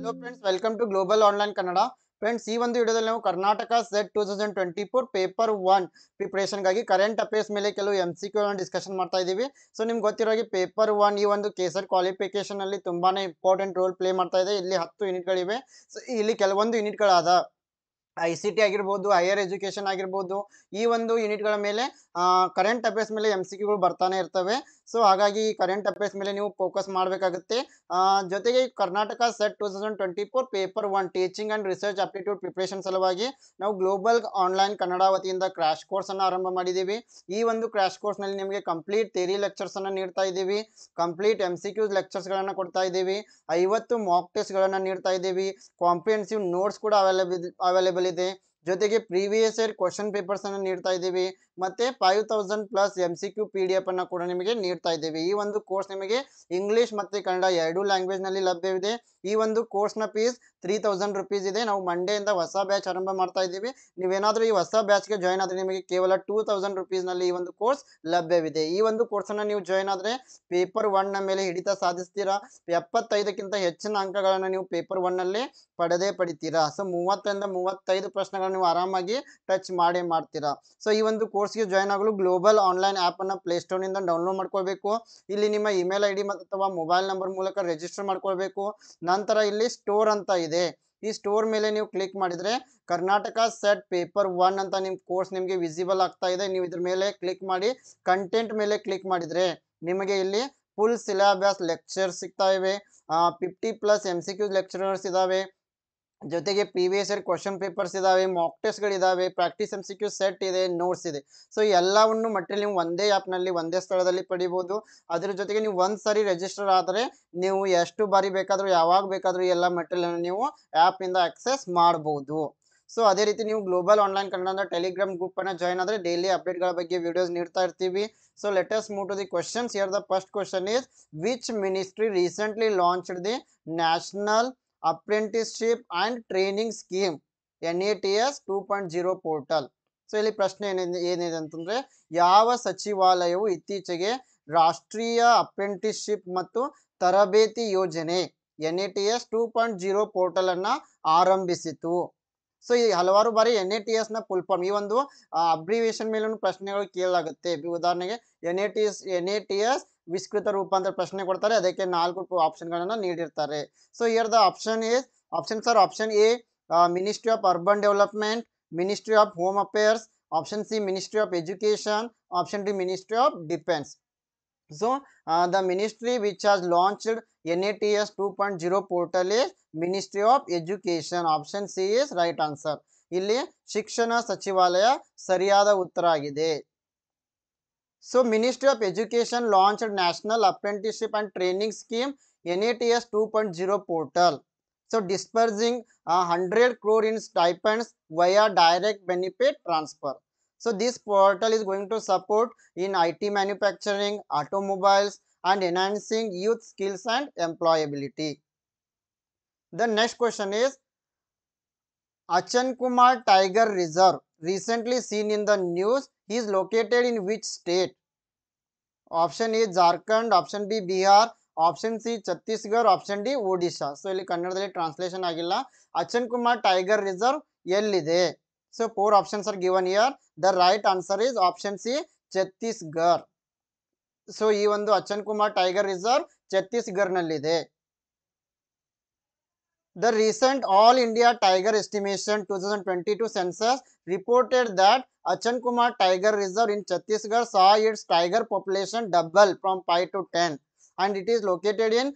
Hello friends, welcome to global online Kannada. Friends, ಈ ಒಂದು ವಿಡಿಯೋದಲ್ಲಿ ನಾವು ಕರ್ನಾಟಕ ಸೆಟ್ 2024 ಪೇಪರ್ 1 ಪ್ರಿಪರೇಷನ್ಗಾಗಿ ಕರೆಂಟ್ ಅಫೇರ್ಸ್ ಮೇಲೆ ಕೆಲವು MCQ ಡಿಸ್ಕಷನ್ ಮಾಡ್ತಾ ಇದ್ದೀವಿ. ಸೊ ನಿಮ್ಗೆ ಗೊತ್ತಿರೋ ಹಾಗೆ ಪೇಪರ್ 1 ಈ ಒಂದು ಕೇಸರ್ ಕ್ವಾಲಿಫಿಕೇಶನ್ ಅಲ್ಲಿ ತುಂಬಾನೇ ಇಂಪಾರ್ಟೆಂಟ್ ರೋಲ್ ಪ್ಲೇ ಮಾಡ್ತಾ ಇದೆ. ಇಲ್ಲಿ 10 ಯೂನಿಟ್ಗಳಿವೆ. ಸೊ ಇಲ್ಲಿ ಕೆಲವೊಂದು ಯೂನಿಟ್ಗಳಾದ ICT ಆಗಿರ್ಬೋದು, ಹೈಯರ್ ಎಜುಕೇಶನ್ ಆಗಿರ್ಬೋದು, ಈ ಒಂದು ಯೂನಿಟ್ಗಳ ಮೇಲೆ ಕರೆಂಟ್ ಅಫೇರ್ಸ್ ಮೇಲೆ MCQಗಳು ಬರ್ತಾನೆ ಇರ್ತವೆ. ಸೊ ಹಾಗಾಗಿ ಈ ಕರೆಂಟ್ ಅಫೇರ್ಸ್ ಮೇಲೆ ನೀವು ಫೋಕಸ್ ಮಾಡಬೇಕಾಗುತ್ತೆ. ಜೊತೆಗೆ Karnataka SET 2024 paper 1 teaching and research aptitude preparation ಸಲುವಾಗಿ ನಾವು ಗ್ಲೋಬಲ್ ಆನ್ಲೈನ್ ಕನ್ನಡ ವತಿಯಿಂದ ಕ್ರಾಶ್ ಕೋರ್ಸ್ ಅನ್ನು ಆರಂಭ ಮಾಡಿದ್ದೀವಿ. ಈ ಒಂದು ಕ್ರಾಶ್ ಕೋರ್ಸ್ ನಲ್ಲಿ ನಿಮಗೆ ಕಂಪ್ಲೀಟ್ ಥಿಯರಿ ಲೆಕ್ಚರ್ಸ್ ಅನ್ನು ನೀಡ್ತಾ ಇದ್ದೀವಿ, ಕಂಪ್ಲೀಟ್ MCQs ಲೆಕ್ಚರ್ಸ್ ಗಳನ್ನ ಕೊಡ್ತಾ ಇದ್ದೀವಿ, 50 ಮಾಕ್ ಟೆಸ್ಟ್ ಗಳನ್ನ ನೀಡ್ತಾ ಇದ್ದೀವಿ, ಕಾಂಪ್ರಿಹೆನ್ಸಿವ್ ನೋಟ್ಸ್ ಕೂಡ ಅವೈಲೇಬಲ್ ಇದೆ. ಜೊತೆಗೆ ಪ್ರೀವಿಯಸ್ ಇಯರ್ ಕ್ವಶನ್ ಪೇಪರ್ಸ್ ಅನ್ನು ನೀಡ್ತಾ ಇದ್ದೀವಿ. ಮತ್ತೆ 5000+ MCQ PDF ಅನ್ನ ಕೂಡ ನಿಮಗೆ ನೀಡ್ತಾ ಇದ್ದೀವಿ. ಈ ಒಂದು ಕೋರ್ಸ್ ನಿಮಗೆ ಇಂಗ್ಲಿಷ್ ಮತ್ತೆ ಕನ್ನಡ ಎರಡೂ ಲ್ಯಾಂಗ್ವೇಜ್ ನಲ್ಲಿ ಲಭ್ಯವಿದೆ. ಈ ಒಂದು ಕೋರ್ಸ್ ನ ಫೀಸ್ 3000 ರುಪೀಸ್ ಇದೆ. ನಾವು ಮಂಡೆಯಿಂದ ಹೊಸ ಬ್ಯಾಚ್ ಆರಂಭ ಮಾಡ್ತಾ ಇದ್ದೀವಿ. ನೀವೇನಾದ್ರೂ ಈ ಹೊಸ ಬ್ಯಾಚ್ಗೆ ಜಾಯ್ನ್ ಆದ್ರೆ ನಿಮಗೆ ಕೇವಲ 2000 ರುಪೀಸ್ ನಲ್ಲಿ ಈ ಒಂದು ಕೋರ್ಸ್ ಲಭ್ಯವಿದೆ. ಈ ಒಂದು ಕೋರ್ಸ್ ಅನ್ನ ನೀವು ಜಾಯ್ನ್ ಆದ್ರೆ ಪೇಪರ್ 1 ನ ಮೇಲೆ ಹಿಡಿತ ಸಾಧಿಸ್ತೀರಾ. 75ಕ್ಕಿಂತ ಹೆಚ್ಚಿನ ಅಂಕಗಳನ್ನ ನೀವು ಪೇಪರ್ 1 ನಲ್ಲಿ ಪಡಿತೀರಾ. ಸೊ 30ರಿಂದ 35 ಪ್ರಶ್ನೆಗಳನ್ನು ನೀವು ಆರಾಮಾಗಿ ಟಚ್ ಮಾಡ್ತೀರಾ. ಸೊ ಈ ಒಂದು ಕೋರ್ಸ್ಗೆ ಜಾಯ್ನ್ ಆಗಲು ಗ್ಲೋಬಲ್ ಆನ್ಲೈನ್ ಆಪ್ ಅನ್ನ ಪ್ಲೇಸ್ಟೋರ್ ನಿಂದ ಡೌನ್ಲೋಡ್ ಮಾಡ್ಕೊಳ್ಬೇಕು. ಇಲ್ಲಿ ನಿಮ್ಮ ಇಮೇಲ್ ID ಅಥವಾ ಮೊಬೈಲ್ ನಂಬರ್ ಮೂಲಕ ರಿಜಿಸ್ಟರ್ ಮಾಡ್ಕೊಳ್ಬೇಕು. ನಂತರ ಇಲ್ಲಿ ಸ್ಟೋರ್ ಅಂತ ಇದೆ. ಈ ಸ್ಟೋರ್ ಮೇಲೆ ನೀವು ಕ್ಲಿಕ್ ಮಾಡಿದ್ರೆ ಕರ್ನಾಟಕ ಸೆಟ್ ಪೇಪರ್ 1 ಅಂತ ನಿಮ್ ಕೋರ್ಸ್ ನಿಮಗೆ ವಿಸಿಬಲ್ ಆಗ್ತಾ ಇದೆ. ನೀವು ಇದ್ರ ಮೇಲೆ ಕ್ಲಿಕ್ ಮಾಡಿ ಕಂಟೆಂಟ್ ಮೇಲೆ ಕ್ಲಿಕ್ ಮಾಡಿದ್ರೆ ನಿಮಗೆ ಇಲ್ಲಿ ಫುಲ್ ಸಿಲೆಬಸ್ ಲೆಕ್ಚರ್ ಸಿಗ್ತಾ ಇವೆ. 50+ MCQ ಲೆಕ್ಚರರ್ಸ್ ಇದಾವೆ. ಜೊತೆಗೆ ಪ್ರೀವಿಯಸ್ ಇಯರ್ ಕ್ವಶನ್ ಪೇಪರ್ಸ್ ಇದಾವೆ, ಮಾಕ್ ಟೆಸ್ಟ್ಗಳಿದಾವೆ, ಪ್ರಾಕ್ಟೀಸ್ MCQ ಸೆಟ್ ಇದೆ, ನೋಟ್ಸ್ ಇದೆ. ಸೊ ಎಲ್ಲವನ್ನು ಮಟೀರಿಯಲ್ ನೀವು ಒಂದೇ ಆ್ಯಪ್ನಲ್ಲಿ ಒಂದೇ ಸ್ಥಳದಲ್ಲಿ ಪಡಿಬೋದು. ಅದ್ರ ಜೊತೆಗೆ ನೀವು ಒಂದ್ಸರಿ ರಿಜಿಸ್ಟರ್ ಆದರೆ ನೀವು ಎಷ್ಟು ಬಾರಿ ಬೇಕಾದರೂ ಯಾವಾಗ ಬೇಕಾದರೂ ಎಲ್ಲ ಮಟೀರಿಯಲ್ ನೀವು ಆ್ಯಪ್ನಿಂದ ಆಕ್ಸೆಸ್ ಮಾಡ್ಬೋದು. ಸೊ ಅದೇ ರೀತಿ ನೀವು global online Kannada telegram group ಅನ್ನ ಜಾಯ್ನ್ ಆದರೆ ಡೈಲಿ ಅಪ್ಡೇಟ್ಗಳ ಬಗ್ಗೆ ವಿಡಿಯೋಸ್ ನೀಡ್ತಾ ಇರ್ತೀವಿ. So let us move to the questions. Here the first question is which ministry recently launched the national apprenticeship and training scheme NATS 2.0 portal. So ಇಲ್ಲಿ ಪ್ರಶ್ನೆ ಏನಿದೆ ಅಂತಂದ್ರೆ ಯಾವ ಸಚಿವಾಲಯವು ಇತ್ತೀಚೆಗೆ ರಾಷ್ಟ್ರೀಯ ಅಪ್ರೆಂಟಿಸ್ಶಿಪ್ ಮತ್ತು ತರಬೇತಿ ಯೋಜನೆ NATS 2.0 ಪೋರ್ಟಲ್ ಅನ್ನ ಆರಂಭಿಸಿತು? ಸೊ ಈ ಹಲವಾರು ಬಾರಿ NATS ನ ಫುಲ್ ಫಾರ್ಮ್, ಈ ಒಂದು ಅಬ್ರಿವೇಶನ್ ಮೇಲೂ ಪ್ರಶ್ನೆಗಳು ಕೇಳಲಾಗುತ್ತೆ. ಉದಾಹರಣೆಗೆ NATS ವಿಸ್ತೃತ ರೂಪಾಂತರ ಪ್ರಶ್ನೆ ಕೊಡ್ತಾರೆ, ಅದಕ್ಕೆ 4 ಆಪ್ಷನ್ಗಳನ್ನ ನೀಡಿರ್ತಾರೆ. So here the options are option A ministry of urban development, ministry of home affairs, option C ministry of education, option D ministry of defence. So the ministry which has launched NATS 2.0 portal is Ministry of Education. Option C is right answer. ಇಲ್ಲಿ ಶಿಕ್ಷಣ ಸಚಿವಾಲಯ ಸರಿಯಾದ ಉತ್ತರ ಆಗಿದೆ. So Ministry of Education launched National Apprenticeship and Training Scheme NATS 2.0 portal. So dispersing 100 crore in stipends via direct benefit transfer. So this portal is going to support in IT manufacturing, automobiles, and enhancing youth skills and employability. The next question is Achankumar Tiger Reserve recently seen in the news is located in which state? Option A Jharkhand, option B Bihar, option C Chhattisgarh, option D Odisha. So ಇಲ್ಲಿ ಕನ್ನಡದಲ್ಲಿ translation ಆಗಿಲ್ಲ. Achankumar Tiger Reserve ಎಲ್ಲಿದೆ? So 4 options are given here. The right answer is option C Chhattisgarh. So ಈ ಒಂದು Achankumar Tiger Reserve Chhattisgarh ನಲ್ಲಿದೆ. The recent All India Tiger Estimation 2022 census reported that Achankumar Tiger Reserve in Chhattisgarh saw its tiger population double from 5 to 10, and it is located in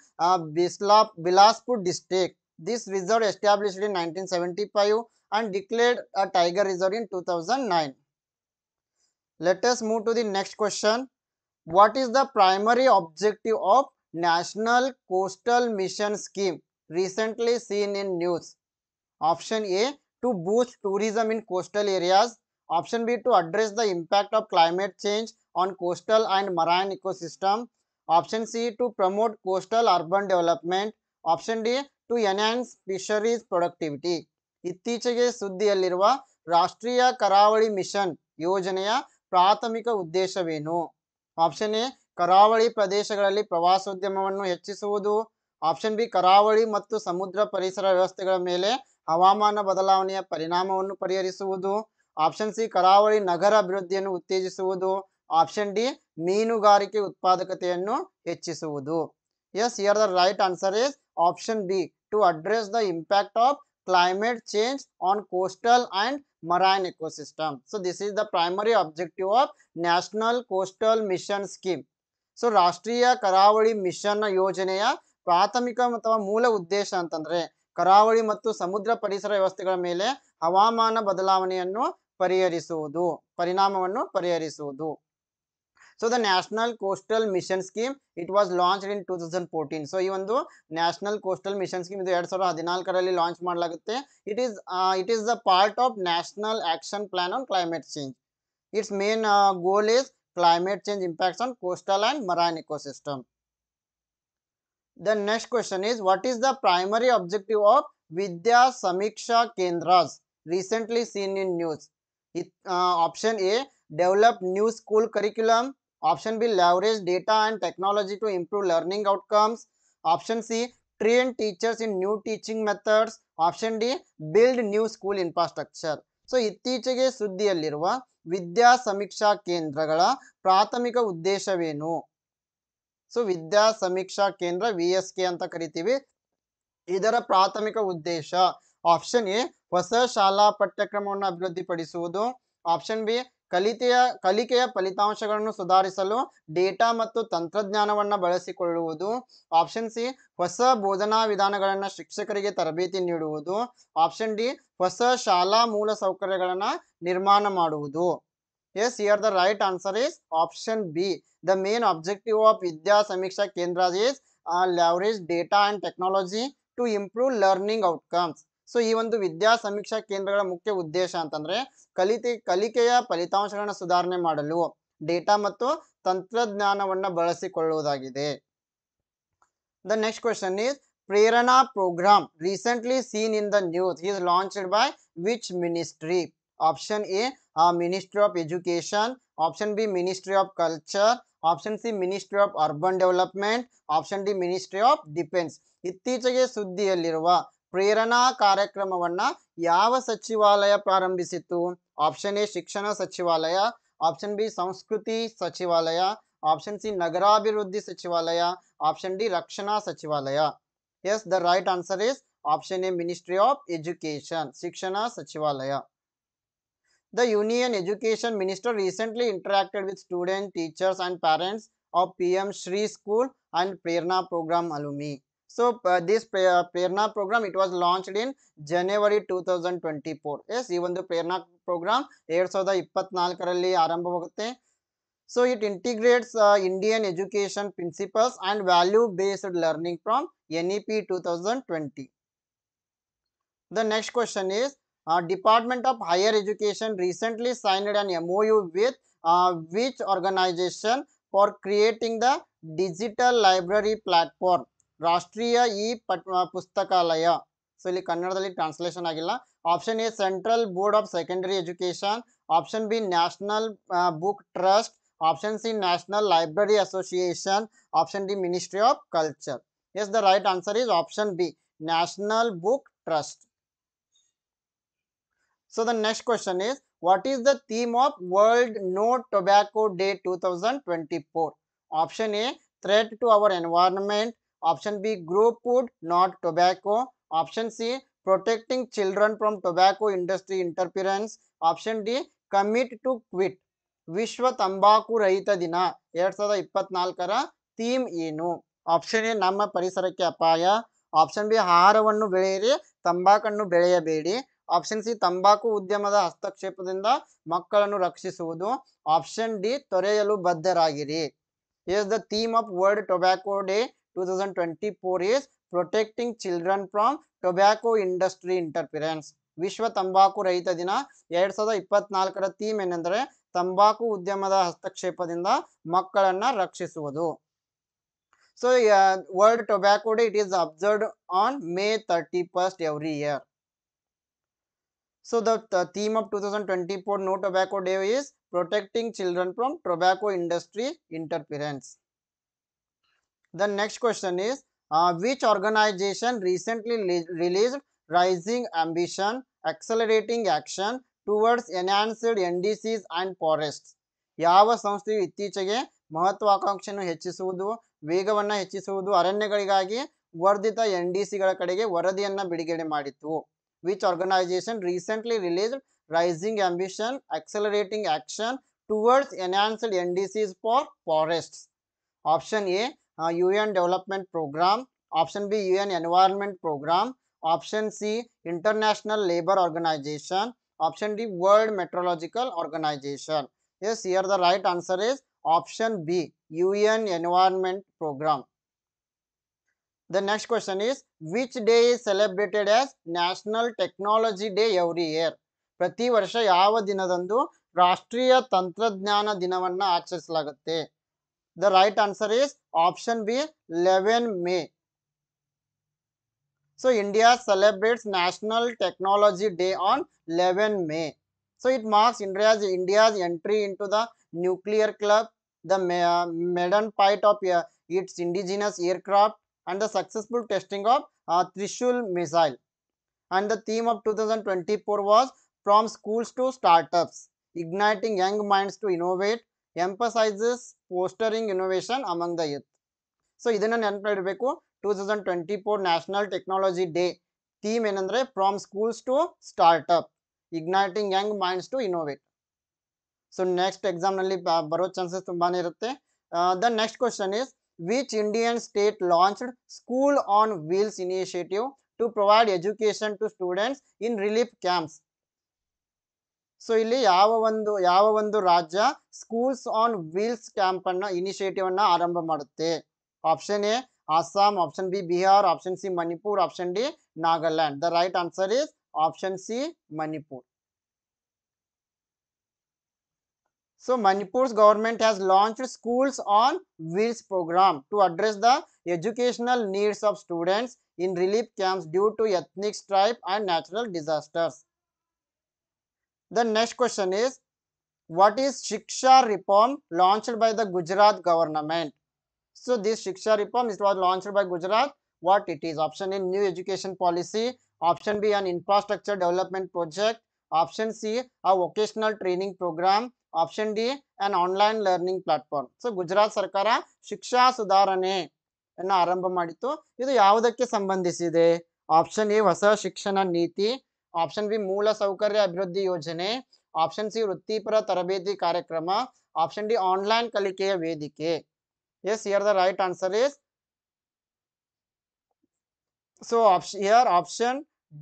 Bilaspur district. This reserve established in 1975 and declared a tiger reserve in 2009. Let us move to the next question. What is the primary objective of National Coastal Mission Scheme recently seen in news? Option A to boost tourism in coastal areas. Option B to address the impact of climate change on coastal and marine ecosystem. Option C to promote coastal urban development. Option D to enhance fisheries productivity. ಇತ್ತೀಚೆಗೆ ಸುದ್ದಿಯಲ್ಲಿರುವ ರಾಷ್ಟ್ರೀಯ ಕರಾವಳಿ mission ಯೋಜನೆಯ ಪ್ರಾಥಮಿಕ ಉದ್ದೇಶವೇನು? Option A ಕರಾವಳಿ ಪ್ರದೇಶಗಳಲ್ಲಿ ಪ್ರವಾಸೋದ್ಯಮವನ್ನು ಹೆಚ್ಚಿಸುವುದು. ಆಪ್ಷನ್ ಬಿ ಕರಾವಳಿ ಮತ್ತು ಸಮುದ್ರ ಪರಿಸರ ವ್ಯವಸ್ಥೆಗಳ ಮೇಲೆ ಹವಾಮಾನ ಬದಲಾವಣೆಯ ಪರಿಣಾಮವನ್ನು ಪರಿಹರಿಸುವುದು. ಆಪ್ಷನ್ ಸಿ ಕರಾವಳಿ ನಗರ ಅಭಿವೃದ್ಧಿಯನ್ನು ಉತ್ತೇಜಿಸುವುದು. ಆಪ್ಷನ್ ಡಿ ಮೀನುಗಾರಿಕೆ ಉತ್ಪಾದಕತೆಯನ್ನು ಹೆಚ್ಚಿಸುವುದು. Yes, here the right answer is option B, to address the impact of climate change on coastal and marine ecosystem. So this is the primary objective of National Coastal Mission Scheme. So ರಾಷ್ಟ್ರೀಯ ಕರಾವಳಿ mission ಯೋಜನೆಯ ಪ್ರಾಥಮಿಕ ಅಥವಾ ಮೂಲ ಉದ್ದೇಶ ಅಂತಂದ್ರೆ ಕರಾವಳಿ ಮತ್ತು ಸಮುದ್ರ ಪರಿಸರ ವ್ಯವಸ್ಥೆಗಳ ಮೇಲೆ ಹವಾಮಾನ ಬದಲಾವಣೆಯನ್ನು ಪರಿಣಾಮವನ್ನು ಪರಿಹರಿಸುವುದು. So the national coastal mission scheme it was launched in 2014. So ಈ ಒಂದು ನ್ಯಾಷನಲ್ ಕೋಸ್ಟಲ್ ಮಿಷನ್ ಸ್ಕೀಮ್ ಇದು 2014ರಲ್ಲಿ ಲಾಂಚ್ ಮಾಡಲಾಗುತ್ತೆ. It is the part of national action plan on climate change. Its main goal is climate change impacts on coastal and marine ecosystem. The next question is, what is the primary objective of Vidya Samiksha Kendras recently seen in news? Option A, develop new school curriculum. Option B, leverage data and technology to improve learning outcomes. Option C, train teachers in new teaching methods. Option D, build new school infrastructure. So ಇತ್ತೀಚೆಗೆ ಸುದ್ದಿಯಲ್ಲಿರುವ ವಿದ್ಯಾ ಸಮೀಕ್ಷಾ ಕೇಂದ್ರಗಳ ಪ್ರಾಥಮಿಕ ಉದ್ದೇಶವೇನು? So ವಿದ್ಯಾ ಸಮೀಕ್ಷಾ ಕೇಂದ್ರ VSK ಅಂತ ಕರಿತೀವಿ. ಇದರ ಪ್ರಾಥಮಿಕ ಉದ್ದೇಶ ಆಪ್ಷನ್ ಎ, ಹೊಸ ಶಾಲಾ ಪಠ್ಯಕ್ರಮವನ್ನು ಅಭಿವೃದ್ಧಿಪಡಿಸುವುದು. ಆಪ್ಷನ್ ಬಿ, ಕಲಿಕೆಯ ಫಲಿತಾಂಶಗಳನ್ನು ಸುಧಾರಿಸಲು ಡೇಟಾ ಮತ್ತು ತಂತ್ರಜ್ಞಾನವನ್ನು ಬಳಸಿಕೊಳ್ಳುವುದು. ಆಪ್ಷನ್ ಸಿ, ಹೊಸ ಬೋಧನಾ ವಿಧಾನಗಳನ್ನು ಶಿಕ್ಷಕರಿಗೆ ತರಬೇತಿ ನೀಡುವುದು. ಆಪ್ಷನ್ ಡಿ, ಹೊಸ ಶಾಲಾ ಮೂಲ ಸೌಕರ್ಯಗಳನ್ನು ನಿರ್ಮಾಣ ಮಾಡುವುದು. Yes, here the right answer is option B. The main objective of Vidya Samiksha Kendra is leverage data and technology to improve learning outcomes. So ಈ ಒಂದು ವಿದ್ಯಾ ಸಮೀಕ್ಷಾ ಕೇಂದ್ರಗಳ ಮುಖ್ಯ ಉದ್ದೇಶ ಅಂತಂದ್ರೆ ಕಲಿಕೆಯ ಫಲಿತಾಂಶಗಳನ್ನು ಸುಧಾರಣೆ ಮಾಡಲು ಡೇಟಾ ಮತ್ತು ತಂತ್ರಜ್ಞಾನವನ್ನು ಬಳಸಿಕೊಳ್ಳುವುದಾಗಿದೆ. The next question is, Prerana programme recently seen in the news is launched by which ministry? Option A, Ministry of Education. Option B, Ministry of Culture. Option C, Ministry of Urban Development. Option D, Ministry of Defense. ಇತ್ತೀಚೆಗೆ ಸುದ್ದಿಯಲ್ಲಿರುವ ಪ್ರೇರಣಾ ಕಾರ್ಯಕ್ರಮವನ್ನ ಯಾವ ಸಚಿವಾಲಯ ಪ್ರಾರಂಭಿಸಿತು? Option A ಶಿಕ್ಷಣ ಸಚಿವಾಲಯ. Option B ಸಂಸ್ಕೃತಿ ಸಚಿವಾಲಯ. Option C ನಗರಾಭಿವೃದ್ಧಿ ಸಚಿವಾಲಯ. ಆಪ್ಷನ್ ಡಿ ರಕ್ಷಣಾ ಸಚಿವಾಲಯ. Yes, the right answer is option A, ministry of education, ಶಿಕ್ಷಣ ಸಚಿವಾಲಯ. The Union Education Minister recently interacted with students, teachers and parents of PM Shri School and Prerna Program alumni. So this Prerna Program, it was launched in January 2024. Yes, ಈ ಒಂದು Prerna Program 2024ರಲ್ಲಿ ಆರಂಭವಾಗುತ್ತೆ. So it integrates Indian education principles and value-based learning from NEP 2020. The next question is, Department of Higher Education recently signed an MOU with which organization for creating the digital library platform? ರಾಷ್ಟ್ರೀಯ e ಪುಸ್ತಕಾಲಯ. So ಇಲ್ಲಿ ಕನ್ನಡದಲ್ಲಿ translation ಆಗಿಲ್ಲ. Option A, central board of secondary education. Option B, national book trust. Option C, national library association. Option D, ministry of culture. Yes, the right answer is option B, national book trust. So the next question is, what is the theme of World No Tobacco Day 2024? Option A, threat to our environment. Option B, grow food, not tobacco. Option C, protecting children from tobacco industry interference. Option D, commit to quit. ವಿಶ್ವ ತಂಬಾಕು ರಹಿತ ದಿನ 2024ರ theme ಏನು? Option A, ನಮ್ಮ ಪರಿಸರಕ್ಕೆ ಅಪಾಯ. Option B, ಆಹಾರವನ್ನು ಬೆಳೆಯಿರಿ, ತಂಬಾಕನ್ನು ಬೆಳೆಯಬೇಡಿ. Option C, ತಂಬಾಕು ಉದ್ಯಮದ ಹಸ್ತಕ್ಷೇಪದಿಂದ ಮಕ್ಕಳನ್ನು ರಕ್ಷಿಸುವುದು. ಆಪ್ಷನ್ ಡಿ, ತೊರೆಯಲು ಬದ್ಧರಾಗಿರಿ. Yes, the theme of world tobacco day 2024 is protecting children from tobacco industry interference. ವಿಶ್ವ ತಂಬಾಕು ರಹಿತ ದಿನ 2024ರ ಥೀಮ್ ಏನೆಂದರೆ ತಂಬಾಕು ಉದ್ಯಮದ ಹಸ್ತಕ್ಷೇಪದಿಂದ ಮಕ್ಕಳನ್ನ ರಕ್ಷಿಸುವುದು. So world tobacco day, it is observed on May 31st every year. So the theme of 2024 No Tobacco Day is protecting children from tobacco industry interference. The next question is, Which organization recently released Rising Ambition, Accelerating Action towards Enhanced NDCs and Forests? ಯಾವ ಸಂಸ್ಥೆಯು ಇತ್ತೀಚೆಗೆ ಮಹತ್ವಾಕಾಂಕ್ಷೆಯನ್ನು ಹೆಚ್ಚಿಸುವುದು, ವೇಗವನ್ನು ಹೆಚ್ಚಿಸುವುದು, ಅರಣ್ಯಗಳಿಗಾಗಿ ವರ್ಧಿತ NDCಗಳ ಕಡೆಗೆ ವರದಿಯನ್ನು ಬಿಡುಗಡೆ ಮಾಡಿತು? Which organization recently released Rising Ambition, Accelerating Action towards Enhanced NDCs for Forests? Option A, UN Development Program. Option B, UN Environment Program. Option C, International Labour Organization. Option D, World Meteorological Organization. Yes, here the right answer is option B, UN Environment Program. The next question is, which day is celebrated as National Technology Day every year? ಪ್ರತಿ ವರ್ಷ ಯಾವ ದಿನದಂದು ರಾಷ್ಟ್ರೀಯ ತಂತ್ರಜ್ಞಾನ ದಿನವನ್ನ ಆಚರಿಸಲಾಗುತ್ತೆ? The right answer is option B, 11 May. So India celebrates National Technology Day on 11 May. So it marks India's entry into the nuclear club, the maiden flight of its indigenous aircraft, and the successful testing of Trishul missile. And the theme of 2024 was From Schools to Startups, Igniting Young Minds to Innovate, emphasizes fostering innovation among the youth. So ಇದನ್ನ ನೆನಪಿಡಬೇಕು. 2024 national technology day theme ಏನಂದ್ರೆ from schools to startup, igniting young minds to innovate. So next exam ನಲ್ಲಿ ಬರೋ chances ತುಂಬಾನೇ ಇರುತ್ತೆ. The next question is, which Indian state launched school on wheels initiative to provide education to students in relief camps? So ಇಲ್ಲಿ ಯಾವ ಒಂದು ರಾಜ್ಯ schools on wheels camp ಅನ್ನ initiative ಅನ್ನ ಆರಂಭ ಮಾಡುತ್ತೆ? Option A Assam, option B Bihar, option C Manipur, option D Nagaland. The right answer is option C Manipur. So Manipur's government has launched Schools on Wheels program to address the educational needs of students in relief camps due to ethnic strife and natural disasters. The next question is, what is Shiksha reform launched by the Gujarat government? So this Shiksha reform, it was launched by Gujarat. What it is? Option A, new education policy. Option B, an infrastructure development project. Option C, a vocational training program. Option D, an online learning platform. So Gujarat ಸರ್ಕಾರ ಶಿಕ್ಷಾ ಸುಧಾರಣೆ ಅನ್ನು ಆರಂಭ ಮಾಡಿತು. ಇದು ಯಾವುದಕ್ಕೆ ಸಂಬಂಧಿಸಿದೆ? Option A ಹೊಸ ಶಿಕ್ಷಣ ನೀತಿ, ಆಪ್ಷನ್ ಬಿ ಮೂಲ ಸೌಕರ್ಯ ಅಭಿವೃದ್ಧಿ ಯೋಜನೆ, ಆಪ್ಷನ್ ಸಿ ವೃತ್ತಿಪರ ತರಬೇತಿ ಕಾರ್ಯಕ್ರಮ, ಆಪ್ಷನ್ ಡಿ ಆನ್ಲೈನ್ ಕಲಿಕೆಯ ವೇದಿಕೆ. Yes, here the right answer is, so option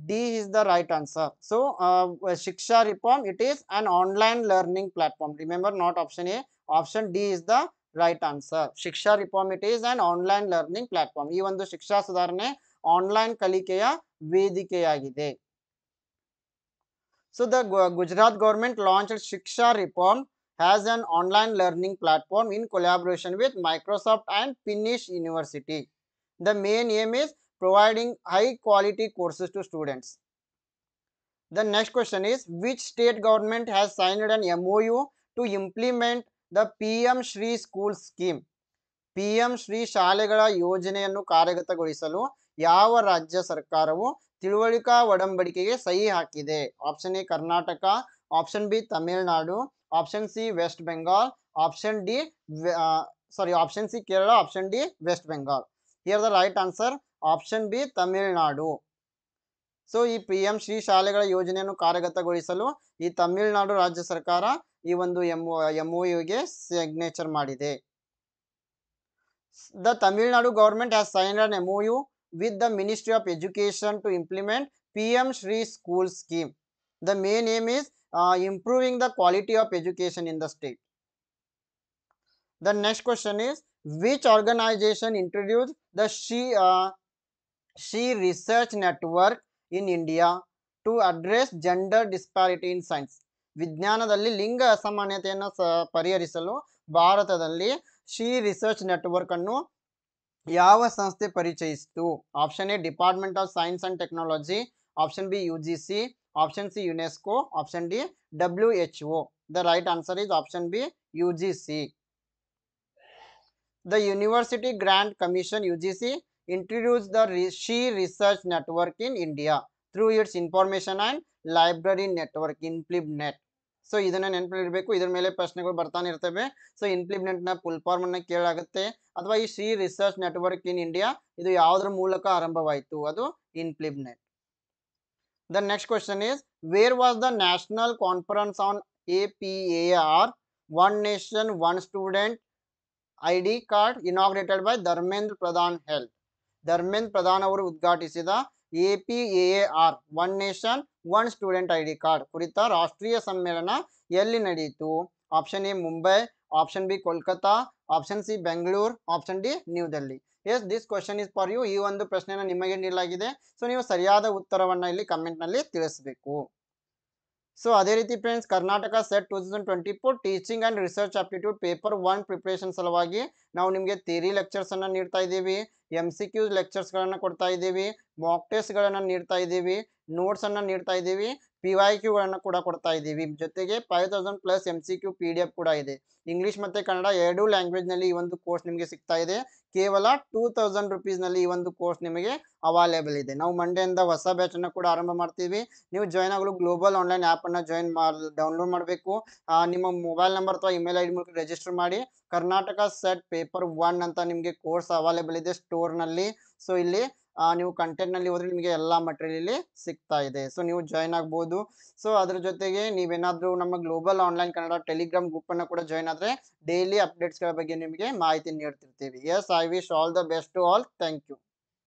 D is the right answer. So Shiksha reform, it is an online learning platform. Remember, not option A. Option D is the right answer. Shiksha reform, it is an online learning platform. ಈ ಒಂದು ಶಿಕ್ಷಾ ಸುಧಾರಣೆ online ಕಲಿಕೆಯ ವೇದಿಕೆಯಾಗಿದೆ. So the Gujarat government launched Shiksha reform has an online learning platform in collaboration with Microsoft and Finnish University. The main aim is providing high quality courses to students. The next question is, which state government has signed an MOU to implement the PM Shri School scheme? PM Shri ಶಾಲೆಗಳ ಯೋಜನೆಯನ್ನು ಕಾರ್ಯಗತಗೊಳಿಸಲು ಯಾವ ರಾಜ್ಯ ಸರ್ಕಾರವು ತಿಳುವಳಿಕಾ ಒಡಂಬಡಿಕೆಗೆ ಸಹಿ ಹಾಕಿದೆ? Option A Karnataka, option B Tamil Nadu, option C West Bengal, option D option C Kerala, option D West Bengal. Here the right answer option B Tamil Nadu. So ಈ PM ಶ್ರೀ ಶಾಲೆಗಳ ಯೋಜನೆಯನ್ನು ಕಾರ್ಯಗತಗೊಳಿಸಲು ಈ ತಮಿಳುನಾಡು ರಾಜ್ಯ ಸರ್ಕಾರ ಈ ಒಂದು MOUಗೆ ಸಿಗ್ನೇಚರ್ ಮಾಡಿದೆ. The Tamil Nadu government has signed an MOU with the Ministry of Education to implement PM Shri School scheme. The main aim is improving the quality of education in the state. The next question is, which organization introduced the She Research Network in India to address gender disparity in science? ವಿಜ್ಞಾನದಲ್ಲಿ ಲಿಂಗ ಅಸಮಾನತೆಯನ್ನು ಪರಿಹರಿಸಲು ಭಾರತದಲ್ಲಿ she research network ಅನ್ನು ಯಾವ ಸಂಸ್ಥೆ ಪರಿಚಯಿಸಿತು? Option A department of science and technology, option B UGC, option C UNESCO, option D WHO. The right answer is option B UGC. The University Grant Commission UGC introduced the She Research Network in India through its information and library network INPLIBNet. So ಇದನ್ನ ನೆನಪಿರಬೇಕು, ಇದ್ರ ಮೇಲೆ ಪ್ರಶ್ನೆಗಳು ಬರ್ತಾನೆ ಇರ್ತವೆ. So INPLIBNet ನ full form ಅನ್ನ ಕೇಳಾಗುತ್ತೆ. ಅಥವಾ ಈ Shri research network in India ಇದು ಯಾವುದರ ಮೂಲಕ ಆರಂಭವಾಯಿತು? ಅದು INPLIBNet. The next question is, where was the national conference on APAR, One Nation One Student ID Card inaugurated by Dharmendra Pradhan held? Dharmendra Pradhan ಅವರು ಉದ್ಘಾಟಿಸಿದ APAR one nation one student ID card ಕುರಿತ ರಾಷ್ಟ್ರೀಯ ಸಮ್ಮೇಳನ ಎಲ್ಲಿ ನಡೆಯಿತು? Option A Mumbai, option B Kolkata, option C Bengaluru, option D New Delhi. Yes, this question is for you. ಈ ಒಂದು ಪ್ರಶ್ನೆನ ನಿಮಗೆ ನೀಡಲಾಗಿದೆ. ಸೊ ನೀವು ಸರಿಯಾದ ಉತ್ತರವನ್ನ ಇಲ್ಲಿ ಕಮೆಂಟ್ ನಲ್ಲಿ ತಿಳಿಸಬೇಕು. ಸೊ ಅದೇ ರೀತಿ friends, Karnataka SET 2024 teaching and research aptitude paper 1 preparation ಸಲುವಾಗಿ ನಾವು ನಿಮಗೆ ಥಿಯರಿ ಲೆಕ್ಚರ್ಸ್ ಅನ್ನ ನೀಡ್ತಾ ಇದ್ದೀವಿ, MCQ ಲೆಕ್ಚರ್ಸ್ ಗಳನ್ನ ಕೊಡ್ತಾ ಇದ್ದೀವಿ, ಮಾಕ್ ಟೆಸ್ಟ್ ಗಳನ್ನ ನೀಡ್ತಾ ಇದ್ದೀವಿ, ನೋಟ್ಸ್ ಅನ್ನ ನೀಡ್ತಾ ಇದ್ದೀವಿ, PYQ ಗಳನ್ನ ಕೂಡ ಕೊಡ್ತಾ ಇದ್ದೀವಿ. ಜೊತೆಗೆ 5000+ MCQ PDF ಕೂಡ ಇದೆ. ಇಂಗ್ಲಿಷ್ ಮತ್ತೆ ಕನ್ನಡ ಎರಡೂ ಲ್ಯಾಂಗ್ವೇಜ್ ನಲ್ಲಿ ಈ ಒಂದು ಕೋರ್ಸ್ ನಿಮಗೆ ಸಿಗ್ತಾ ಇದೆ. ಕೇವಲ 2000 ರುಪೀಸ್ ನಲ್ಲಿ ಈ ಒಂದು ಕೋರ್ಸ್ ನಿಮಗೆ ಅವೈಲೇಬಲ್ ಇದೆ. ನಾವು ಮಂಡೆಯಿಂದ ಹೊಸ ಬ್ಯಾಚ್ ಅನ್ನ ಕೂಡ ಆರಂಭ ಮಾಡ್ತೀವಿ. ನೀವು ಜಾಯ್ನ್ ಆಗಲು ಗ್ಲೋಬಲ್ ಆನ್ಲೈನ್ ಆ್ಯಪ್ ಅನ್ನ ಡೌನ್ಲೋಡ್ ಮಾಡಬೇಕು. ನಿಮ್ಮ ಮೊಬೈಲ್ ನಂಬರ್ ಅಥವಾ ಇಮೇಲ್ ID ಮೂಲಕ ರಿಜಿಸ್ಟರ್ ಮಾಡಿ. ಕರ್ನಾಟಕ ಸೆಟ್ ಪೇಪರ್ 1 ಅಂತ ನಿಮಗೆ ಕೋರ್ಸ್ ಅವೈಲೇಬಲ್ ಇದೆ ಸ್ಟೋರ್ ನಲ್ಲಿ. ಸೊ ಇಲ್ಲಿ ನೀವು ಕಂಟೆಂಟ್ ನಲ್ಲಿ ಹೋದ್ರೆ ನಿಮಗೆ ಎಲ್ಲಾ ಮಟೀರಿಯಲ್ ಇಲ್ಲಿ ಸಿಗ್ತಾ ಇದೆ. ಸೊ ನೀವು ಜಾಯ್ನ್ ಆಗ್ಬೋದು. ಸೊ ಅದ್ರ ಜೊತೆಗೆ ನೀವೇನಾದ್ರೂ ನಮ್ಮ global online Kannada telegram group ಅನ್ನ ಕೂಡ ಜಾಯ್ನ್ ಆದ್ರೆ ಡೈಲಿ ಅಪ್ಡೇಟ್ಸ್ ಗಳ ಬಗ್ಗೆ ನಿಮಗೆ ಮಾಹಿತಿ ನೀಡ್ತಿರ್ತೀವಿ. Yes, I wish all the best to all. Thank you.